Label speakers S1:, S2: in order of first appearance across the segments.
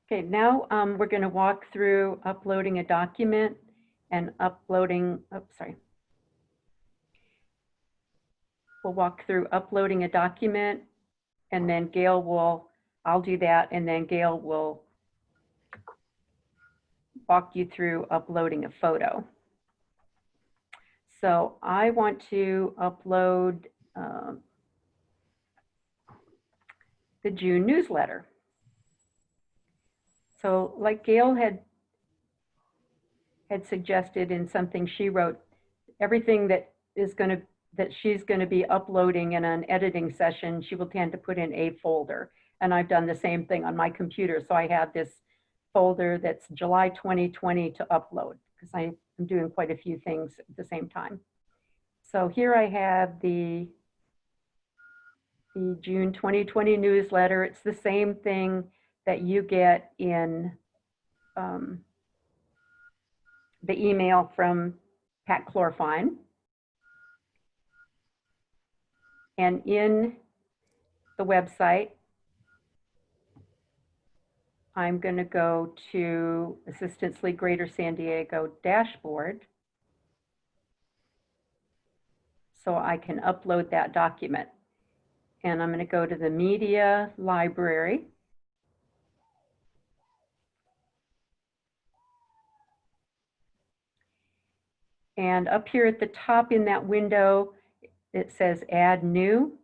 S1: Okay, now we're going to walk through uploading a document and uploading, we'll walk through uploading a document, and then I'll do that, and then Gail will walk you through uploading a photo. So I want to upload the June newsletter. So like Gail had suggested in something she wrote, everything that she's going to be uploading in an editing session, she will tend to put in a folder. And I've done the same thing on my computer. So I have this folder that's July 2020 to upload, because I'm doing quite a few things at the same time. So here I have the June 2020 newsletter. It's the same thing that you get in the email from Pat Chlorfine. And in the website, I'm going to go to Assistance League Greater San Diego dashboard so I can upload that document. And I'm going to go to the media library. And up here at the top in that window, it says Add New.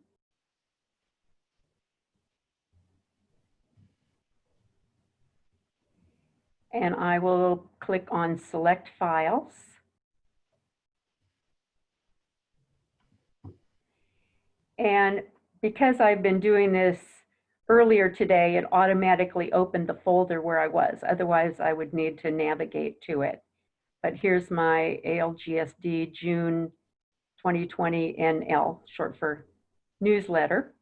S1: And I will click on Select Files. And because I've been doing this earlier today, it automatically opened the folder where I was. Otherwise, I would need to navigate to it. But here's my ALGSD June 2020 NL, short for newsletter.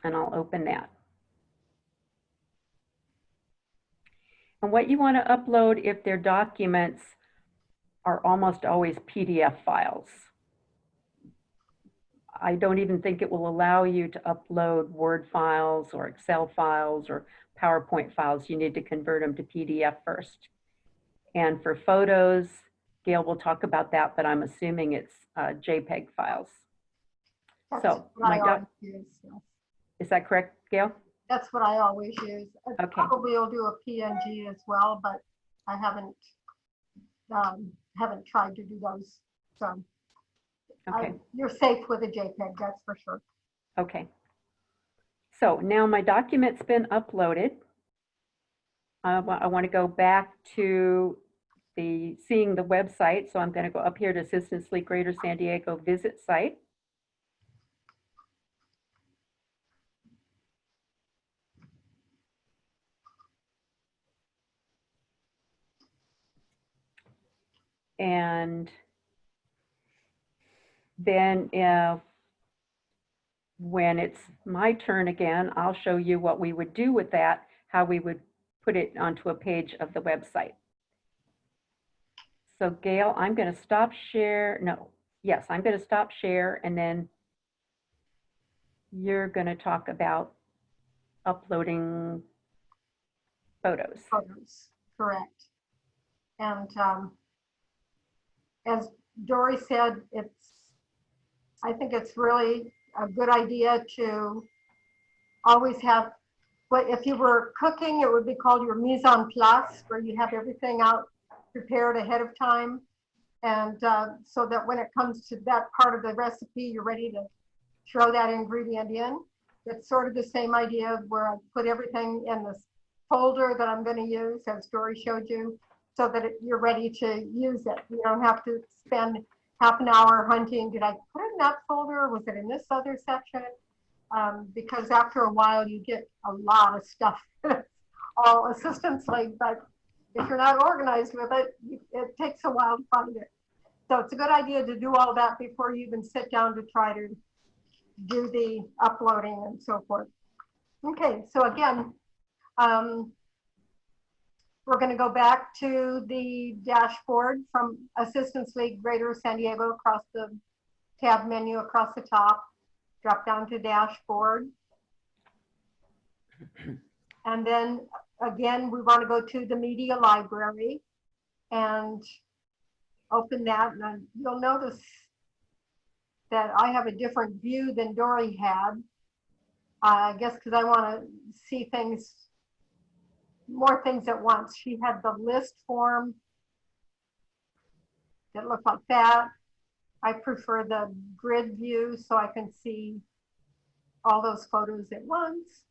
S1: And I'll open that. And what you want to upload, if they're documents, are almost always PDF files. I don't even think it will allow you to upload Word files or Excel files or PowerPoint files. You need to convert them to PDF first. And for photos, Gail will talk about that, but I'm assuming it's JPEG files.
S2: That's
S1: so
S2: what I always use, yes.
S1: Is that correct, Gail?
S2: That's what I always use. I
S1: Okay.
S2: probably will do a PNG as well, but I haven't tried to do those. So
S1: okay.
S2: You're safe with a JPEG, that's for sure.
S1: Okay. So now my document's been uploaded. I want to go back to seeing the website. So I'm going to go up here to Assistance League Greater San Diego visit site. And then when it's my turn again, I'll show you what we would do with that, how we would put it onto a page of the website. So Gail, I'm going to stop share. No, yes, I'm going to stop share, and then you're going to talk about uploading photos.
S2: Photos, correct. And as Dory said, I think it's really a good idea to always have, but if you were cooking, it would be called your mise en place, where you have everything out prepared ahead of time. And so that when it comes to that part of the recipe, you're ready to throw that ingredient in. It's sort of the same idea where I put everything in this folder that I'm going to use, as Dory showed you, so that you're ready to use it. You don't have to spend half an hour hunting. Did I put it in that folder? Was it in this other section? Because after a while, you get a lot of stuff, all Assistance League, but if you're not organized with it, it takes a while to find it. So it's a good idea to do all that before you even sit down to try to do the uploading and so forth. Okay, so again, we're going to go back to the dashboard from Assistance League Greater San Diego, across the tab menu across the top, drop down to dashboard. And then again, we want to go to the media library and open that. And then you'll notice that I have a different view than Dory had. I guess because I want to see things, more things at once. She had the list form that looked like that. I prefer the grid view so I can see all those photos at once.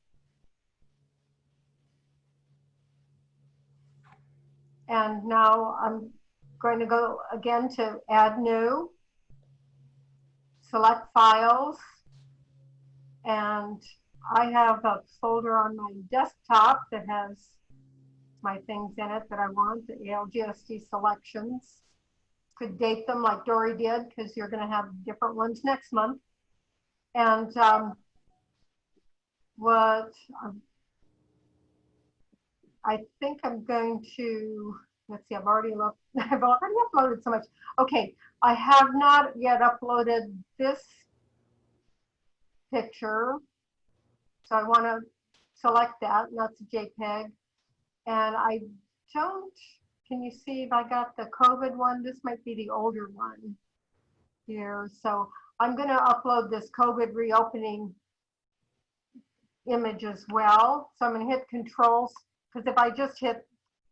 S2: And now I'm going to go again to add new, select files, and I have a folder on my desktop that has my things in it that I want, the ALGSD selections. Could date them like Dory did because you're going to have different ones next month. And what I think I'm going to, let's see, I've already looked, I've already uploaded so much. Okay, I have not yet uploaded this picture. So I want to select that, and that's a JPEG. And I don't, can you see if I got the COVID one? This might be the older one here. So I'm going to upload this COVID reopening image as well. So I'm going to hit controls, because if I just hit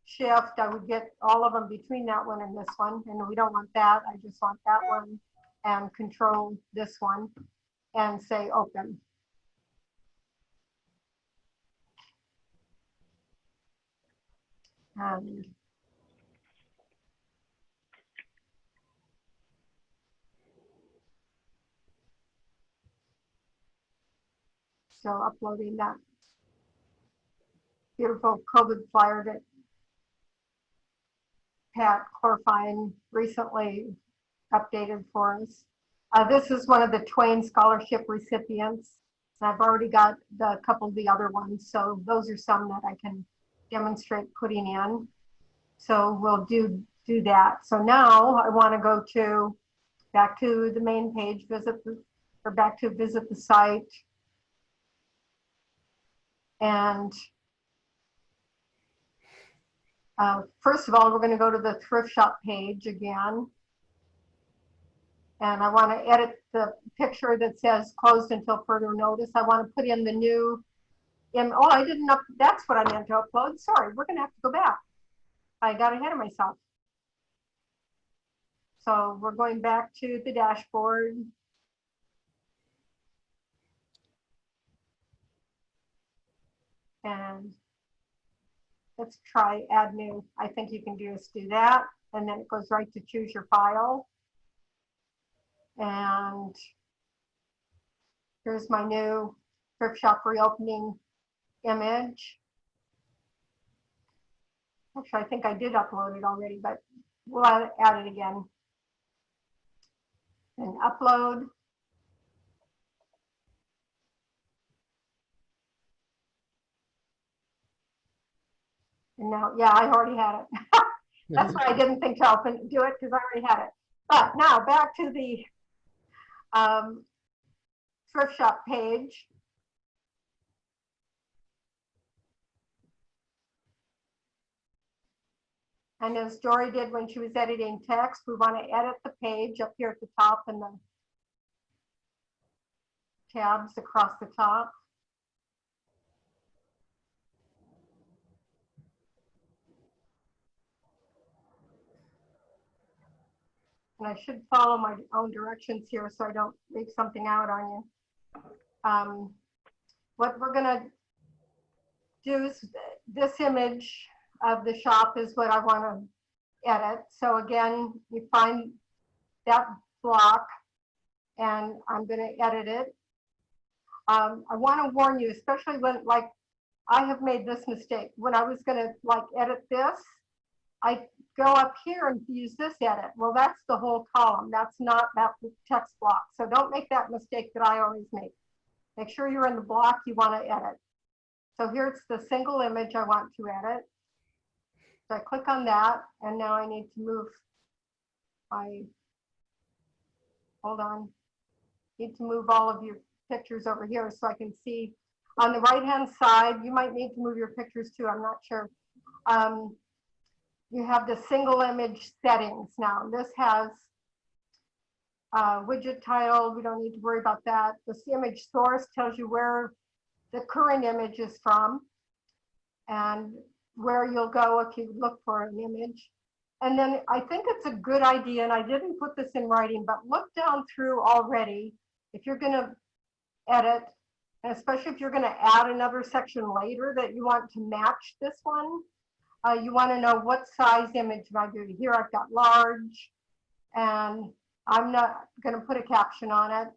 S2: shift, I would get all of them between that one and this one. And we don't want that. I just want that one and control this one and say open. So uploading that beautiful COVID flyer that Pat Chlorfine recently updated for us. This is one of the Twain Scholarship recipients. I've already got a couple of the other ones, so those are some that I can demonstrate putting in. So we'll do that. So now I want to go to back to the main page, visit the site. And first of all, we're going to go to the thrift shop page again. And I want to edit the picture that says closed until further notice. I want to put in the new, oh, I didn't that's what I meant to upload. Sorry, we're going to have to go back. I got ahead of myself. So we're going back to the dashboard. And let's try add new. I think you can just do that. And then it goes right to choose your file. And here's my new thrift shop reopening image. Actually, I think I did upload it already, but we'll add it again. And upload. And now, yeah, I already had it. That's why I didn't think to do it, because I already had it. But now back to the thrift shop page. And as Dory did when she was editing text, we want to edit the page up here at the top and the tabs across the top. And I should follow my own directions here so I don't leave something out on you. What we're going to do is this image of the shop is what I want to edit. So again, you find that block and I'm going to edit it. I want to warn you, especially when, like, I have made this mistake. When I was going to like edit this, I go up here and use this edit. Well, that's the whole column. That's not that text block. So don't make that mistake that I always make. Make sure you're in the block you want to edit. So here's the single image I want to edit. So I click on that, and now I need to move hold on. Need to move all of your pictures over here so I can see. on the right-hand side, you might need to move your pictures too, I'm not sure. You have the single image settings now. This has widget title, we don't need to worry about that. This image source tells you where the current image is from and where you'll go if you look for an image. And then I think it's a good idea, and I didn't put this in writing, but look down through already. If you're going to edit, and especially if you're going to add another section later that you want to match this one, you want to know what size image am I doing. Here I've got large, and I'm not going to put a caption on it.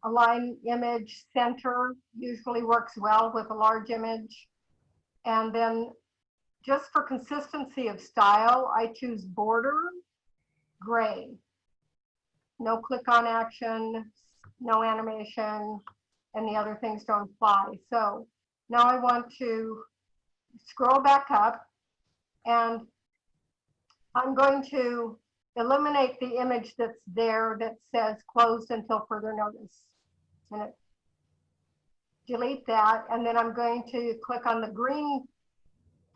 S2: Align image center usually works well with a large image. And then just for consistency of style, I choose border gray. No click on action, no animation, and the other things don't apply. So now I want to scroll back up, and I'm going to eliminate the image that's there that says closed until further notice. And delete that, and then I'm going to click on the green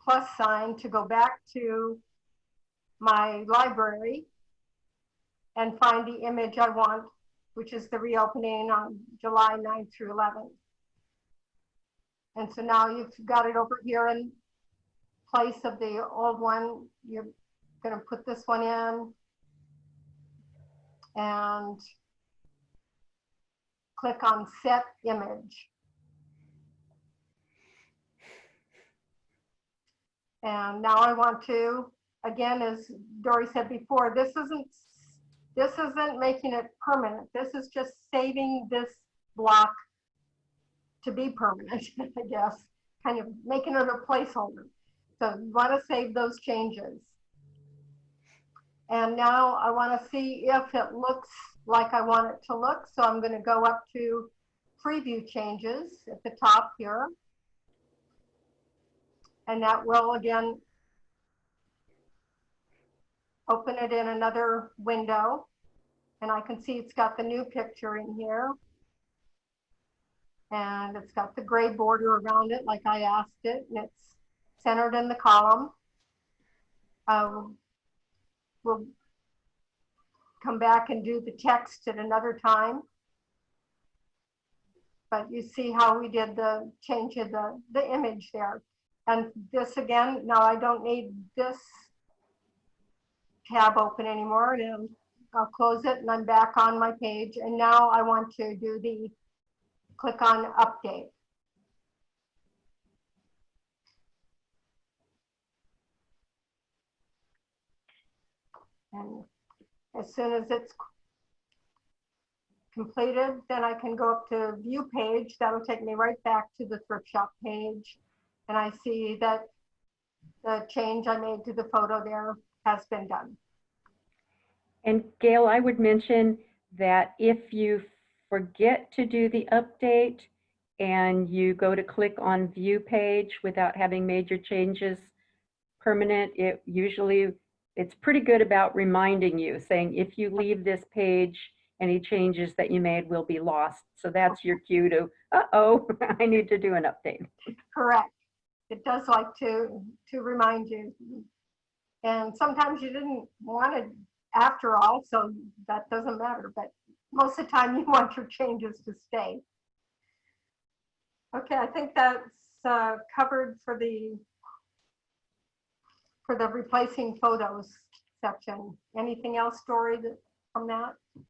S2: plus sign to go back to my library and find the image I want, which is the reopening on July 9th through 11th. And so now you've got it over here in place of the old one. You're going to put this one in and click on set image. And now I want to, again, as Dory said before, this isn't making it permanent. This is just saving this block to be permanent, I guess, kind of making it a placeholder. So you want to save those changes. And now I want to see if it looks like I want it to look. So I'm going to go up to preview changes at the top here. And that will, again, open it in another window. And I can see it's got the new picture in here. And it's got the gray border around it like I asked it. And it's centered in the column. We'll come back and do the text at another time. But you see how we did the change of the image there. And this again, now I don't need this tab open anymore. And I'll close it and I'm back on my page. And now I want to do the click on update. And as soon as it's completed, then I can go up to view page. That'll take me right back to the thrift shop page. And I see that the change I made to the photo there has been done.
S1: And Gail, I would mention that if you forget to do the update and you go to click on view page without having made your changes permanent, it's pretty good about reminding you, saying if you leave this page, any changes that you made will be lost. So that's your cue to, uh-oh, I need to do an update.
S2: Correct. It does like to remind you. And sometimes you didn't want it after all, so that doesn't matter. But most of the time you want your changes to stay. Okay, I think that's covered for the replacing photos section. Anything else, Dory, from that?